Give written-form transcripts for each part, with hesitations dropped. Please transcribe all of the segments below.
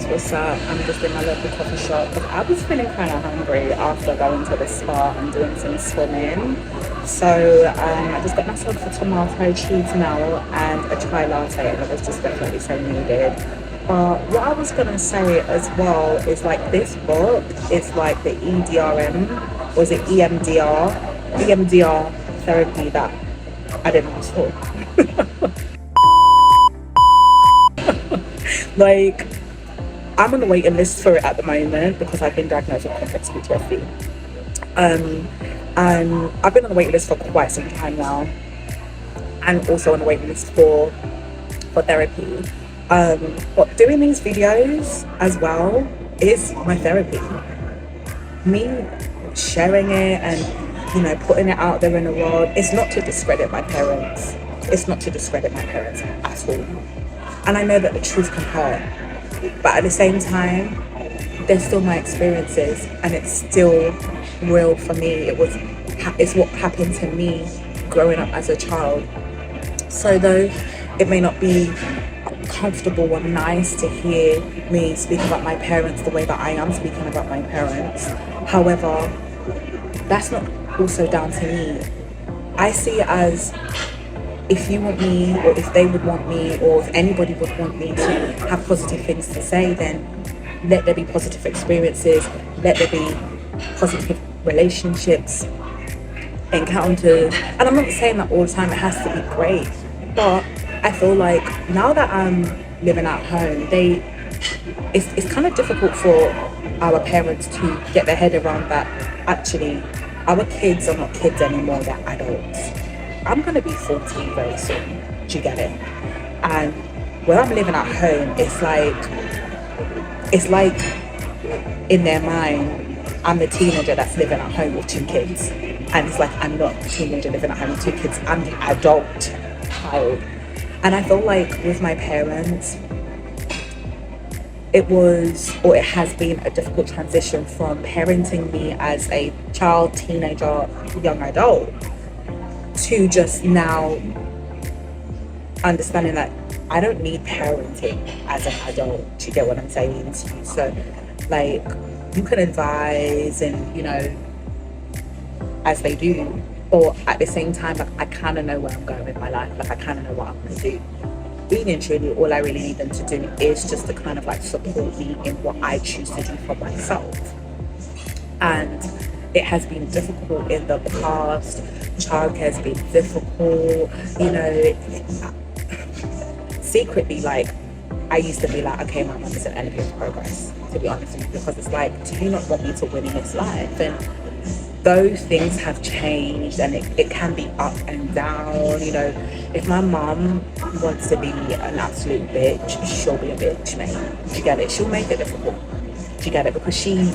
what's up? I'm just in my local coffee shop because I was feeling kind of hungry after going to the spa and doing some swimming. So I just got myself a tomato cheese now and a chai latte, and it was just definitely so needed. But what I was gonna say as well is like this book is like the EDRM, was it EMDR? EMDR therapy that I didn't ask for. Like, I'm on the waiting list for it at the moment because I've been diagnosed with complex PTSD. And I've been on the waiting list for quite some time now, and also on the waiting list for therapy. But doing these videos as well is my therapy. Me sharing it and, you know, putting it out there in the world, it's not to discredit my parents. It's not to discredit my parents at all. And I know that the truth can hurt, but at the same time, they're still my experiences, and it's still real for me. It's what happened to me growing up as a child. So though it may not be comfortable or nice to hear me speak about my parents the way that I am speaking about my parents, however, that's not also down to me. I see it as, if you want me, or if they would want me, or if anybody would want me to have positive things to say, then let there be positive experiences, let there be positive relationships, encounters. And I'm not saying that all the time it has to be great, but I feel like now that I'm living at home, it's kind of difficult for our parents to get their head around that actually our kids are not kids anymore, they're adults. I'm going to be 14 very soon. Do you get it? And when I'm living at home, it's like in their mind, I'm the teenager that's living at home with 2 kids. And it's like, I'm not the teenager living at home with 2 kids. I'm the adult child. And I feel like with my parents, it has been a difficult transition from parenting me as a child, teenager, young adult, to just now understanding that I don't need parenting as an adult. Do you get what I'm saying to you? So like, you can advise and, you know, as they do, or at the same time, like, I kind of know where I'm going with my life. Like, I kind of know what I'm going to do. Really and truly, all I really need them to do is just to kind of like support me in what I choose to do for myself. And it has been difficult in the past. Childcare has been difficult, you know. Secretly, like, I used to be like, okay, my mum is an enemy of progress, to be honest with you, because it's like, do you not want me to win in this life? And those things have changed, and it can be up and down, you know. If my mum wants to be an absolute bitch, she'll be a bitch, mate. Do you get it? She'll make it difficult. Do you get it? Because she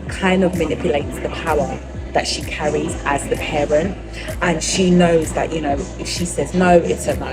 kind of manipulates the power that she carries as the parent, and she knows that, you know, if she says no, it's a no.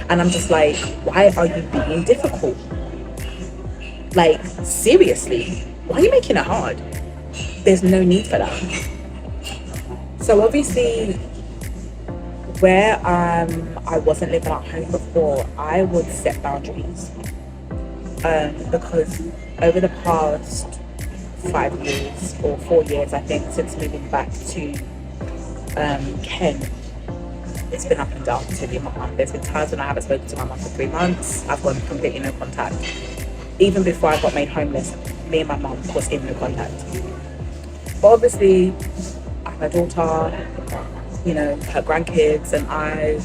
And I'm just like, why are you being difficult? Like, seriously, why are you making it hard? There's no need for that. So obviously, where I wasn't living at home before, I would set boundaries, because over the past 5 years or 4 years, I think, since moving back to Kent, it's been up and down to me and my mum. There's been times when I haven't spoken to my mum for 3 months. I've got completely no contact. Even before I got made homeless, me and my mum was in no contact. But obviously, I have a daughter, you know, her grandkids and I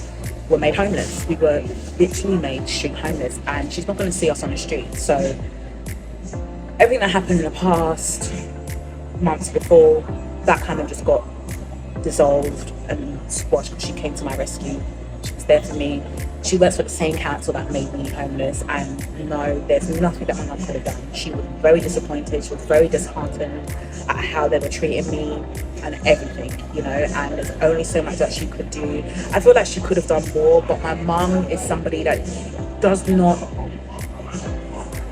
were made homeless. We were literally made street homeless, and she's not going to see us on the street. So everything that happened in the past months before, that kind of just got dissolved and squashed. She came to my rescue. She was there for me. She works for the same council that made me homeless, and no, there's nothing that my mum could have done. She was very disappointed. She was very disheartened at how they were treating me and everything, you know, and there's only so much that she could do. I feel like she could have done more, but my mum is somebody that does not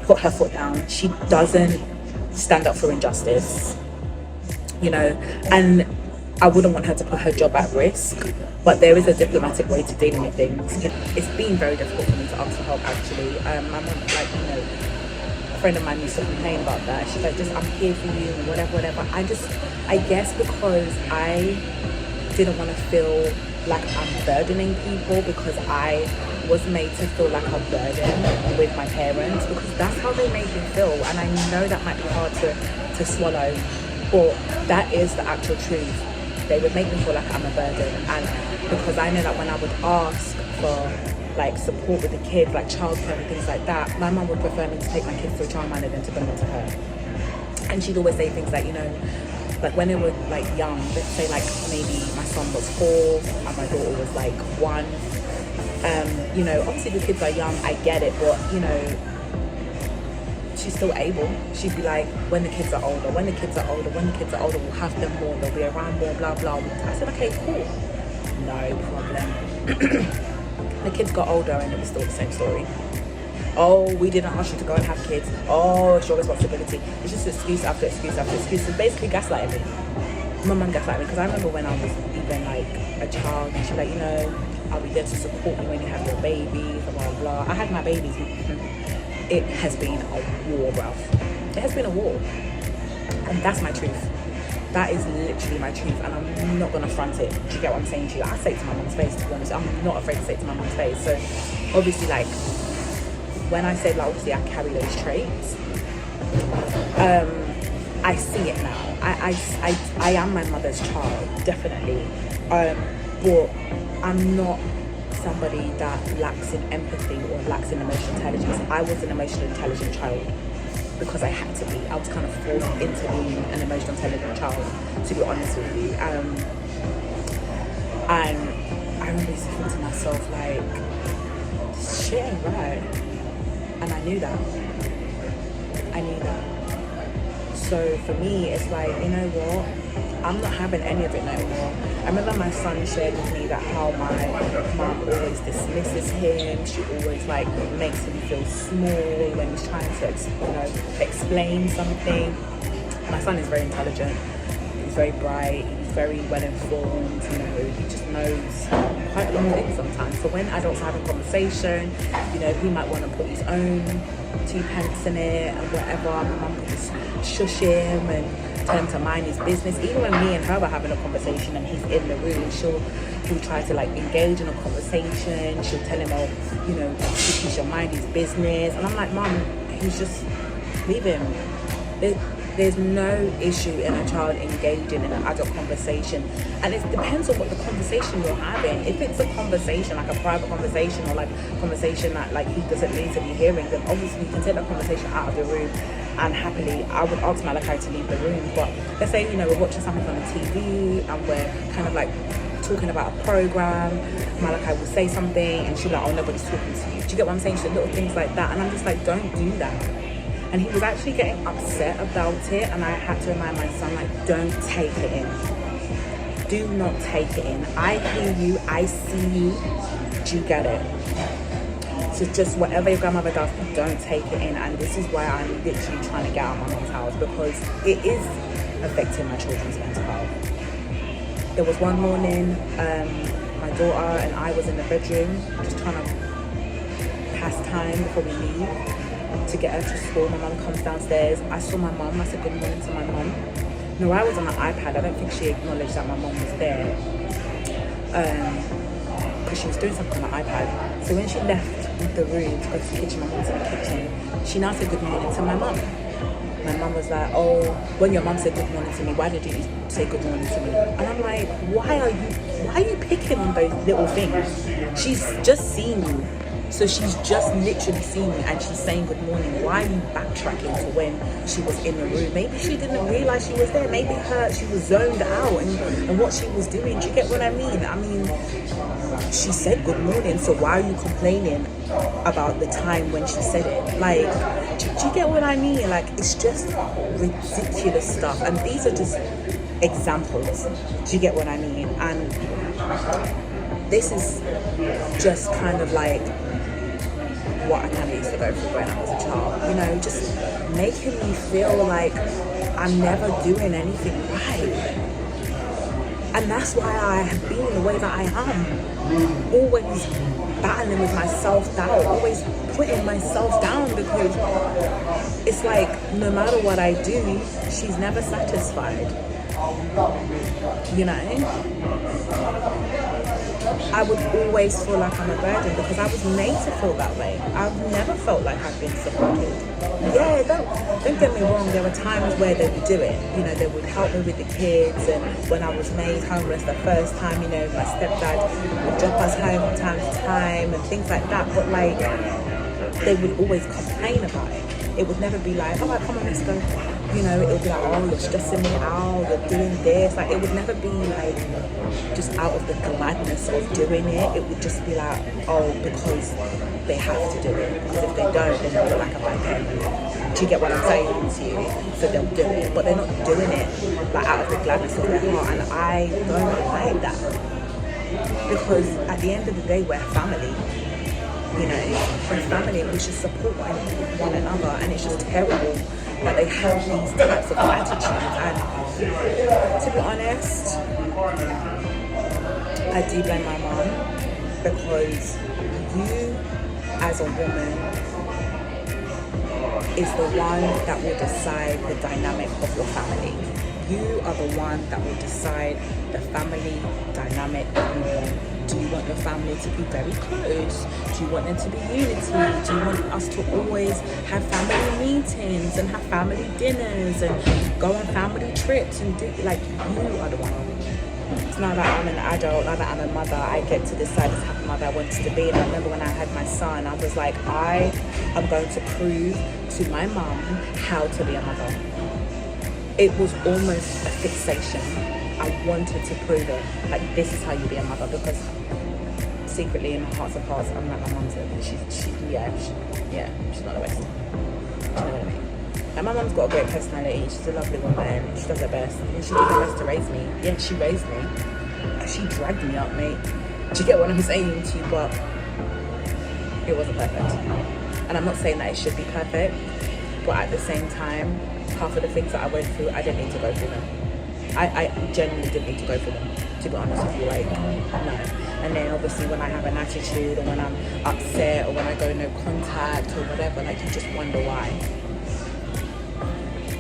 put her foot down. She doesn't stand up for injustice, you know, and I wouldn't want her to put her job at risk, but there is a diplomatic way to dealing with things. It's been very difficult for me to ask for help, actually. My mum, like, you know, friend of mine used to complain about that. She's like, just I'm here for you and whatever. I guess because I didn't want to feel like I'm burdening people, because I was made to feel like a burden with my parents, because that's how they made me feel. And I know that might be hard to swallow, but that is the actual truth. They would make me feel like I'm a burden. And because I know that when I would ask for like support with the kids, like childcare and things like that, my mum would prefer me to take my kids to a childminder than to bring them to her. And she'd always say things like, you know, like when they were like young, let's say like maybe my son was 4 and my daughter was like 1. You know, obviously the kids are young, I get it, but you know, she's still able. She'd be like, when the kids are older, we'll have them more, they'll be around more, blah blah. I said, okay, cool, no problem. The kids got older and it was still the same story. Oh, we didn't ask you to go and have kids. Oh, it's your responsibility. It's just excuse after excuse after excuse. It's basically gaslighting me. My mum gaslighted me, because I remember when I was even like a child, and she's like, you know, I'll be there to support you when you have your babies, blah blah blah. I had my babies. It has been a war, bruv. It has been a war. And that's my truth. That is literally my truth, and I'm not gonna front it. Do you get what I'm saying to you? I say it to my mum's face, to be honest. I'm not afraid to say it to my mum's face. So obviously, like, when I say, like, obviously I carry those traits, I see it now. I am my mother's child, definitely. But I'm not somebody that lacks in empathy or lacks in emotional intelligence. I was an emotionally intelligent child because I had to be. I was kind of forced into being an emotional intelligent child, to be honest with you. And I remember thinking to myself, like, this shit ain't right. And I knew that. So for me, it's like, you know what? I'm not having any of it no more. I remember my son shared with me that how my mum always dismisses him. She always like makes him feel small when he's trying to, explain something. My son is very intelligent. He's very bright. He's very well informed. You know, he just knows quite a lot of things sometimes. So when adults are having conversation, you know, he might want to put his own 2 pence in it and whatever. My mum could just shush him and tell him to mind his business. Even when me and her were having a conversation and he's in the room, he'll try to like engage in a conversation. She'll tell him, oh, you know, he should mind his business. And I'm like, Mum, he's just, leave him. There's no issue in a child engaging in an adult conversation, and it depends on what the conversation you're having. If it's a conversation, like a private conversation, or like a conversation that like he doesn't need to be hearing, then obviously you can take that conversation out of the room, and happily I would ask Malachi to leave the room. But let's say, you know, we're watching something on the TV and we're kind of like talking about a program, Malachi will say something and she'll like, oh, nobody's talking to you. Do you get what I'm saying? So little things like that, and I'm just like, don't do that. And he was actually getting upset about it, and I had to remind my son, like, don't take it in. Do not take it in. I hear you, I see you, do you get it? So just whatever your grandmother does, don't take it in. And this is why I'm literally trying to get out of my mom's house, because it is affecting my children's mental health. There was one morning, my daughter and I was in the bedroom, just trying to pass time before we leave to get her to school. My mum comes downstairs. I saw my mum. I said good morning to my mum. No, I was on the iPad. I don't think she acknowledged that my mum was there, because she was doing something on the iPad. So when she left the room to go to the kitchen, my mum's in the kitchen, she now said good morning to my mum. My mum was like, oh, when your mum said good morning to me, why did you say good morning to me? And I'm like, why are you picking on those little things? She's just seen you. So she's just literally seen me and she's saying good morning. Why are you backtracking to when she was in the room? Maybe she didn't realize she was there. Maybe she was zoned out and what she was doing. Do you get what I mean? I mean, she said good morning, so why are you complaining about the time when she said it? Like, do you get what I mean? Like, it's just ridiculous stuff. And these are just examples. Do you get what I mean? And this is just kind of like what I kind of used to go through when I was a child, you know, just making me feel like I'm never doing anything right. And that's why I have been the way that I am. Always battling with my self-doubt, always putting myself down, because it's like no matter what I do, she's never satisfied. You know? I would always feel like I'm a burden because I was made to feel that way. I've never felt like I've been supported. Yeah, don't get me wrong, there were times where they would do it. You know, they would help me with the kids, and when I was made homeless the first time, you know, my stepdad would drop us home from time to time and things like that. But like, they would always complain about it. It would never be like, all right, come on, let's go. You know, it would be like, oh, you're stressing me out, you're doing this. Like, it would never be like just out of the gladness of doing it. It would just be like, oh, because they have to do it. Because if they don't, then they'll look like a bad parent. Do you get what I'm saying to you? So they'll do it, but they're not doing it like out of the gladness of their heart. And I don't like that, because at the end of the day, we're family. You know, we're family, we should support one another, and it's just terrible that they have these types of attitudes. And to be honest, I do blame my mom, because you as a woman is the one that will decide the dynamic of your family. You are the one that will decide the family dynamic that you want. Do you want your family to be very close? Do you want them to be unity? Do you want us to always have family meetings and have family dinners and go on family trips and do, like, you are the one. It's now that I'm an adult, now that I'm a mother, I get to decide the type of mother I want to be. And I remember when I had my son, I was like, I am going to prove to my mum how to be a mother. It was almost a fixation. I wanted to prove it. Like, this is how you be a mother, because secretly in my hearts of hearts, I'm like my mum's she's not the best. Do you know what I mean? And my mum's got a great personality. She's a lovely woman. She does her best. And she did her best to raise me. Yeah, she raised me. She dragged me up, mate. Do you get what I'm saying to you? But it wasn't perfect. And I'm not saying that it should be perfect, but at the same time, half of the things that I went through, I didn't need to go through them. I genuinely didn't need to go through them, to be honest with you. Like, no. And then obviously when I have an attitude, or when I'm upset, or when I go no contact or whatever, like, you just wonder why.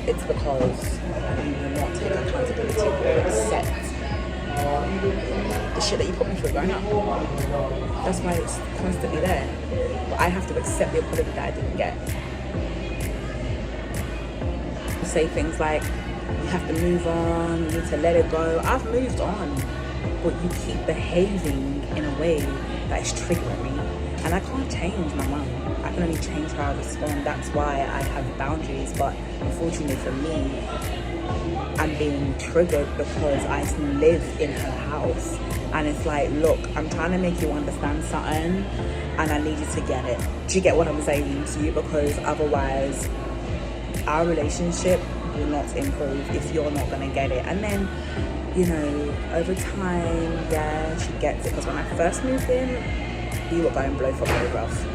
It's because you will not take accountability or accept the shit that you put me through growing up. That's why it's constantly there. But I have to accept the apology that I didn't get. You say things like, you have to move on, you need to let it go. I've moved on, but you keep behaving in a way that is triggering me. And I can't change my mum. I can only change how I respond. That's why I have boundaries. But unfortunately for me, I'm being triggered because I live in her house. And it's like, look, I'm trying to make you understand something, and I need you to get it. Do you get what I'm saying to you? Because otherwise, our relationship will not improve if you're not going to get it. And then, you know, over time, yeah, she gets it. Because when I first moved in, we were going blow for blow, rough.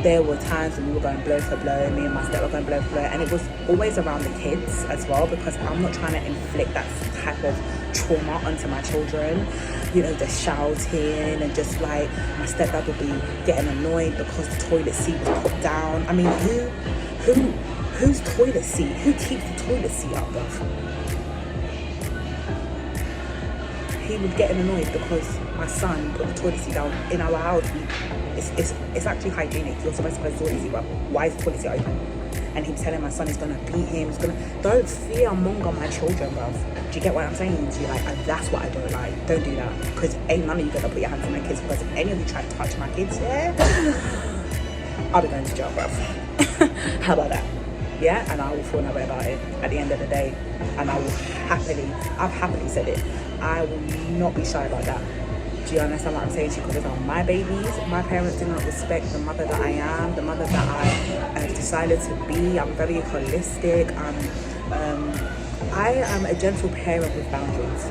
There were times when we were going blow for blow, me and my step were going blow for blow, and it was always around the kids as well, because I'm not trying to inflict that type of trauma onto my children. You know, the shouting, and just like my stepdad would be getting annoyed because the toilet seat was put down. I mean, whose toilet seat? Who keeps the toilet seat up, bruv? He would get annoyed because my son put the toilet seat down in our house. It's actually hygienic. You're supposed to put the toilet seat up. Why is the toilet seat open? And he's telling my son he's gonna beat him. Don't fearmonger my children, bruv. Do you get what I'm saying to you? Like, that's what I don't like. Don't do that, because ain't none of you gonna put your hands on my kids. Because if any of you try to touch my kids, yeah, I'll be going to jail, bruv. How about that? Yeah, and I will feel no way about it at the end of the day. And I've happily said it. I will not be shy about that. Do you understand what I'm saying to you? Because those are my babies. My parents do not respect the mother that I am, the mother that I have decided to be. I'm very holistic. I am a gentle parent with boundaries.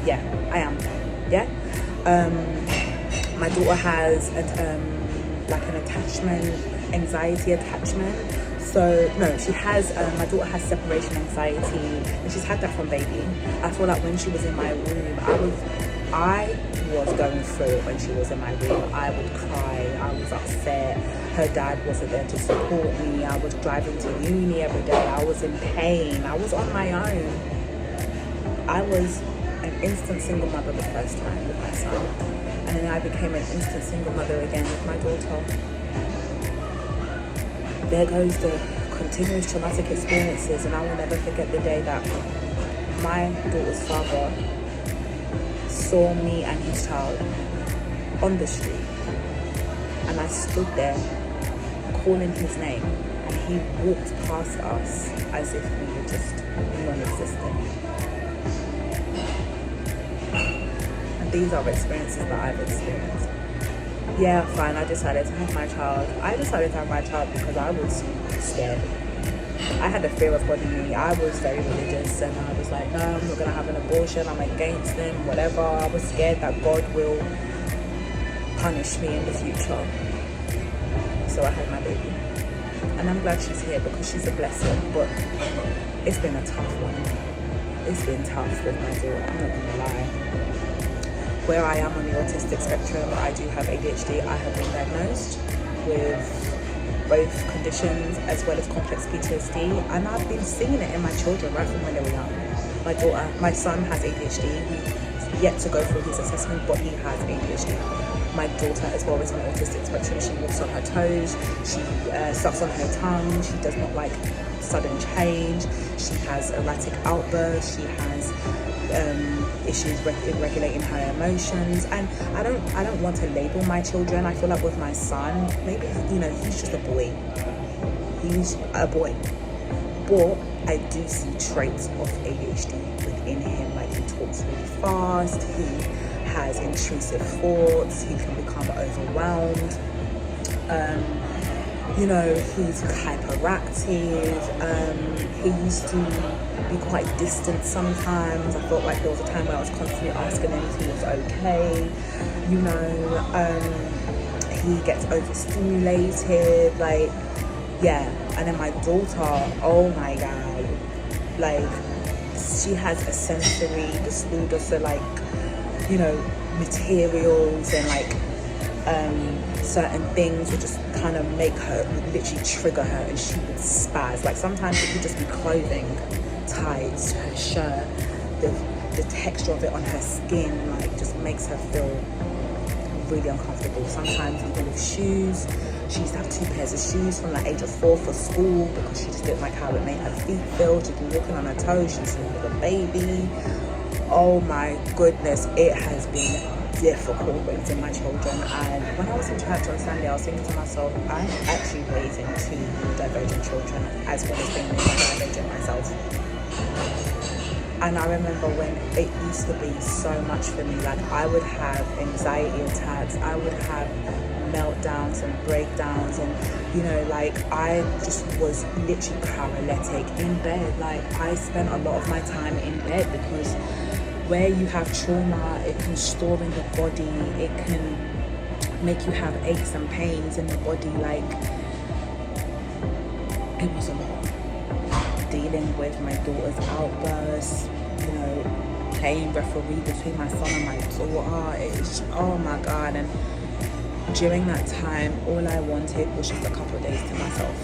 Yeah, I am. Yeah. My daughter has like an anxiety attachment. So no, she has, my daughter has separation anxiety, and she's had that from baby. I feel like when she was in my womb, I was going through it when she was in my womb. I would cry, I was upset. Her dad wasn't there to support me. I was driving to uni every day. I was in pain. I was on my own. I was an instant single mother the first time with my son. And then I became an instant single mother again with my daughter. There goes the continuous traumatic experiences, and I will never forget the day that my daughter's father saw me and his child on the street, and I stood there calling his name, and he walked past us as if we were just non-existent. And these are experiences that I've experienced. Yeah, fine, I decided to have my child. I decided to have my child because I was scared. I had a fear of body me. I was very religious, and I was like, no, I'm not gonna have an abortion. I'm against them, whatever. I was scared that God will punish me in the future. So I had my baby. And I'm glad she's here because she's a blessing, but it's been a tough one. It's been tough with my daughter, I'm not gonna lie. Where I am on the autistic spectrum, I do have ADHD. I have been diagnosed with both conditions as well as complex PTSD, and I've been seeing it in my children right from when they were young. My son has ADHD. He's yet to go through his assessment, but he has ADHD. My daughter as well is on the autistic spectrum. She walks on her toes, she sucks on her tongue, she does not like sudden change, she has erratic outbursts, she has issues in regulating her emotions. And I don't want to label my children. I feel like with my son, maybe, you know, he's just a boy. He's a boy. But I do see traits of ADHD within him. Like, he talks really fast, he has intrusive thoughts, he can become overwhelmed. You know, he's hyperactive. He used to be quite distant sometimes. I felt like there was a time where I was constantly asking him if he was okay. You know, he gets overstimulated. Like, yeah. And then my daughter, oh my God, like, she has a sensory disorder. So, like, you know, materials and like certain things would just kind of make her, literally trigger her, and she would spaz. Like, sometimes it could just be clothing, ties, her shirt, the texture of it on her skin, like, just makes her feel really uncomfortable. Sometimes even with shoes, she used to have 2 pairs of shoes from the age of 4 for school because she just didn't like how it made her feet feel. She'd be walking on her toes, she'd sleep with a baby. Oh my goodness, it has been difficult raising my children. And when I was in church on Sunday, I was thinking to myself, I'm actually raising 2 divergent children as well as being divergent myself. And I remember when it used to be so much for me. Like, I would have anxiety attacks, I would have meltdowns and breakdowns, and, you know, like, I just was literally paralytic in bed. Like, I spent a lot of my time in bed because where you have trauma, it can store in the body, it can make you have aches and pains in the body. Like, it was a lot. Dealing with my daughter's outbursts, you know, playing referee between my son and my daughter, it's, oh my God. And during that time, all I wanted was just a couple of days to myself.